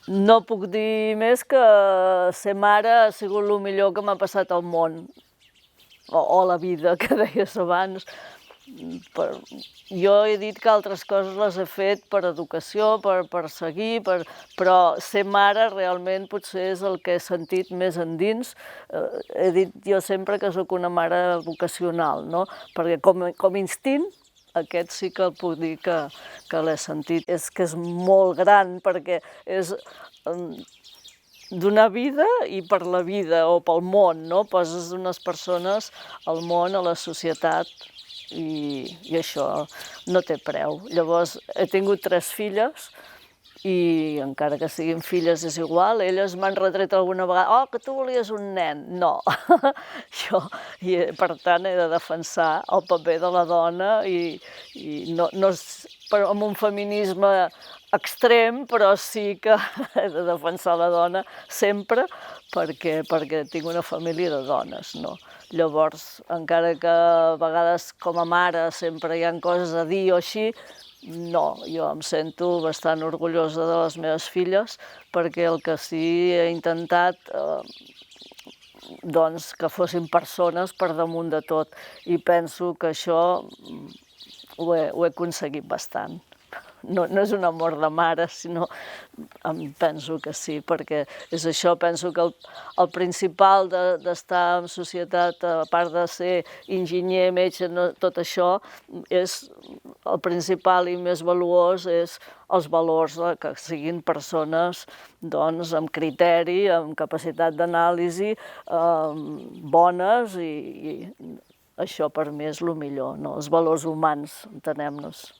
No puc dir més que ser mare ha sigut el millor que m'ha passat al món, o la vida, que deies abans. Jo he dit que altres coses les he fet per educació, per seguir, però ser mare realment potser és el que he sentit més endins. He dit jo sempre que sóc una mare vocacional, no? Perquè com instint, aquest sí que el puc dir que l'he sentit. És que és molt gran, perquè és donar vida i per la vida o pel món, no? Poses unes persones al món, a la societat, i això no té preu. Llavors, he tingut 3 filles i encara que siguin filles és igual, elles m'han retret alguna vegada «Oh, que tu volies un nen». No, i per tant he de defensar el paper de la dona i no amb un feminisme extrem, però sí que he de defensar la dona sempre perquè tinc una família de dones, no? Llavors, encara que a vegades com a mare sempre hi ha coses a dir o així, no, jo em sento bastant orgullosa de les meves filles perquè el que sí he intentat doncs que fossin persones per damunt de tot i penso que això ho he aconseguit bastant. No és un amor de mare, sinó penso que sí, perquè és això, penso que el principal d'estar en societat, a part de ser enginyer, metge, tot això, és el principal i més valuós és els valors, que siguin persones doncs, amb criteri, amb capacitat d'anàlisi, bones, i això per mi és el millor, no? Els valors humans, entenem-nos.